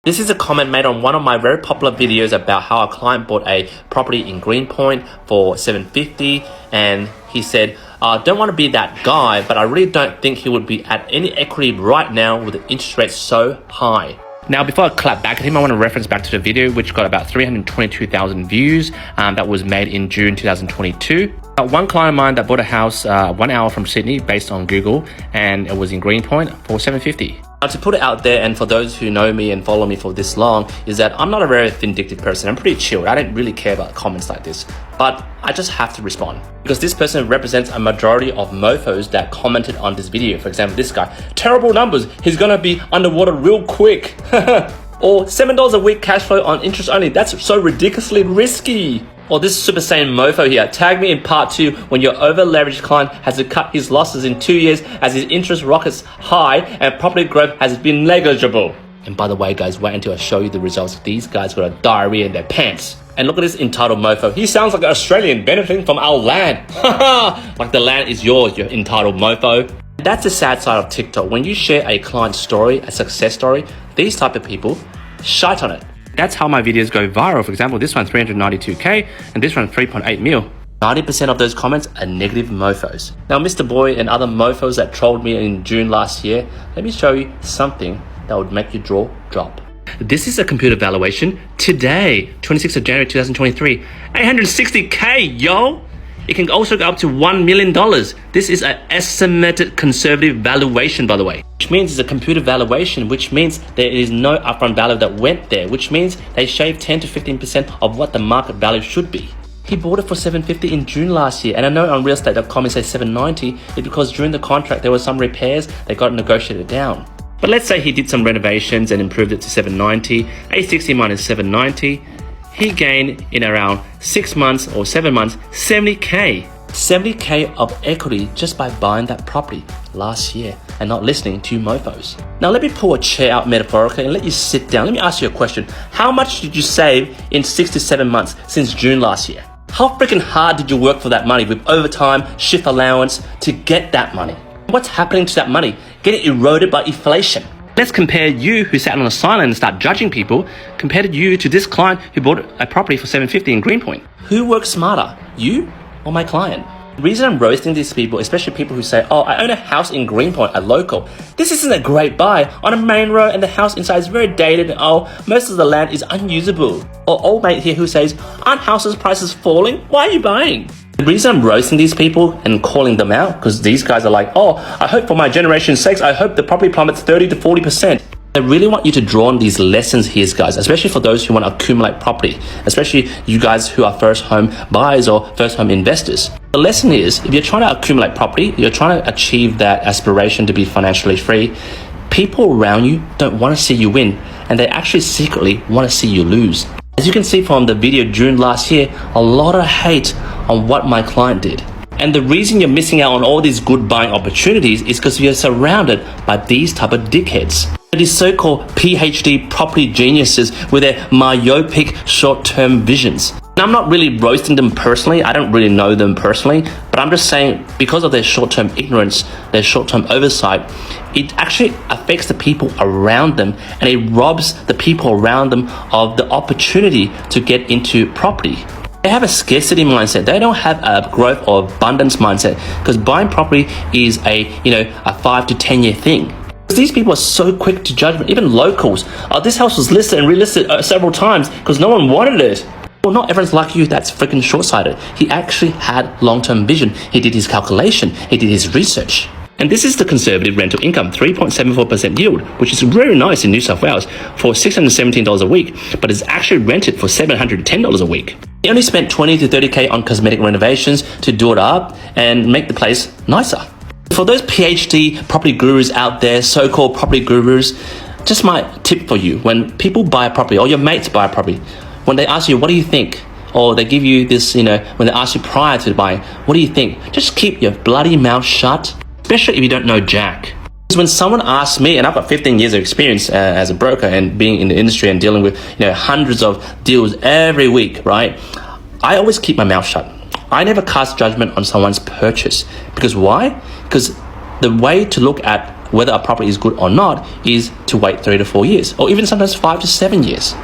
This is a comment made on one of my very popular videos about how a client bought a property in Greenpoint for $750, and he said, don't want to be that guy, but I really don't think he would be at any equity right now with the interest rate so high. Now, before I clap back at him, I want to reference back to the video, which got about 322,000 views. That was made in June 2022. One client of mine that bought a house 1 hour from Sydney based on Google, and it was in Greenpoint for $750. Now, to put it out there, and for those who know me and follow me for this long, is that I'm not a very vindictive person. I'm pretty chilled. I don't really care about comments like this, but I just have to respond because this person represents a majority of mofos that commented on this video. For example, this guy, terrible numbers. He's gonna be underwater real quick. Or $7 a week cash flow on interest only. That's so ridiculously risky. Or this Super Saiyan mofo here, tag me in part 2 when your over-leveraged client has to cut his losses in 2 years as his interest rockets high and property growth has been negligible. And by the way, guys, wait until I show you the results. These guys got a diarrhea in their pants. And look at this entitled mofo. He sounds like an Australian benefiting from our land. Like the land is yours, you entitled mofo. That's the sad side of TikTok. When you share a client story, a success story, these type of people shite on it. That's how my videos go viral. For example, this one 392k and this one 3.8 mil. 90% of those comments are negative mofos. Now, Mr. Boy and other mofos that trolled me in June last year, let me show you something that would make your jaw drop. This is a computer valuation today, 26th of January 2023. 860k, yo! It can also go up to $1 million. This is an estimated conservative valuation, by the way. Which means it's a computer valuation, which means there is no upfront value that went there, which means they shaved 10 to 15% of what the market value should be. He bought it for $750 in June last year, and I know on realestate.com it says $790. It's because during the contract there were some repairs, they got negotiated down. But let's say he did some renovations and improved it to $790. 860 minus $790. He gained in around 6 months or 7 months, 70k. 70k of equity just by buying that property last year and not listening to mofos. Now let me pull a chair out metaphorically and let you sit down. Let me ask you a question. How much did you save in 6 to 7 months since June last year? How freaking hard did you work for that money with overtime, shift allowance to get that money? What's happening to that money? Getting eroded by inflation. Let's compare you who sat on the sideline and start judging people compared to you to this client who bought a property for $750 in Greenpoint. Who works smarter, you or my client? The reason I'm roasting these people, especially people who say, oh, I own a house in Greenpoint, a local. This isn't a great buy on a main road and the house inside is very dated and most of the land is unusable. Or old mate here who says, aren't houses prices falling? Why are you buying? The reason I'm roasting these people and calling them out, because these guys are like, oh, I hope for my generation's sakes, I hope the property plummets 30 to 40%. I really want you to draw on these lessons here, guys, especially for those who want to accumulate property, especially you guys who are first home buyers or first home investors. The lesson is, if you're trying to accumulate property, you're trying to achieve that aspiration to be financially free, people around you don't want to see you win, and they actually secretly want to see you lose. As you can see from the video June last year, a lot of hate on what my client did. And the reason you're missing out on all these good buying opportunities is because you're surrounded by these type of dickheads. These so-called PhD property geniuses with their myopic short-term visions. Now, I'm not really roasting them personally. I don't really know them personally, but I'm just saying because of their short-term ignorance, their short-term oversight, it actually affects the people around them and it robs the people around them of the opportunity to get into property. They have a scarcity mindset. They don't have a growth or abundance mindset because buying property is a 5 to 10 year thing. These people are so quick to judgment, even locals. This house was listed and relisted several times because no one wanted it. Well, not everyone's like you that's freaking short-sighted. He actually had long-term vision. He did his calculation. He did his research. And this is the conservative rental income, 3.74% yield, which is very nice in New South Wales for $617 a week, but it's actually rented for $710 a week. He only spent 20 to 30k on cosmetic renovations to do it up and make the place nicer. For those PhD property gurus out there, so-called property gurus, just my tip for you, when people buy a property or your mates buy a property, when they ask you, what do you think? Or they give you this, when they ask you prior to buying, what do you think? Just keep your bloody mouth shut, especially if you don't know jack. Because when someone asks me, and I've got 15 years of experience as a broker and being in the industry and dealing with hundreds of deals every week, right? I always keep my mouth shut. I never cast judgment on someone's purchase. Because why? Because the way to look at whether a property is good or not is to wait 3 to 4 years, or even sometimes 5 to 7 years.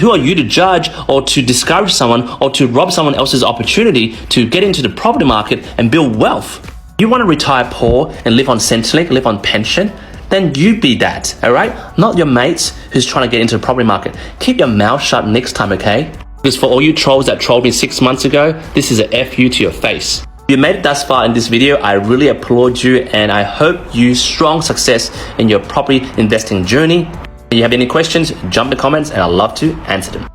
Who are you to judge or to discourage someone or to rob someone else's opportunity to get into the property market and build wealth? You want to retire poor and live on Centrelink, live on pension? Then you be that, all right? Not your mates who's trying to get into the property market. Keep your mouth shut next time, okay? Because for all you trolls that trolled me 6 months ago, this is a FU to your face. If you made it thus far in this video, I really applaud you and I hope you strong success in your property investing journey. If you have any questions, jump in the comments and I'd love to answer them.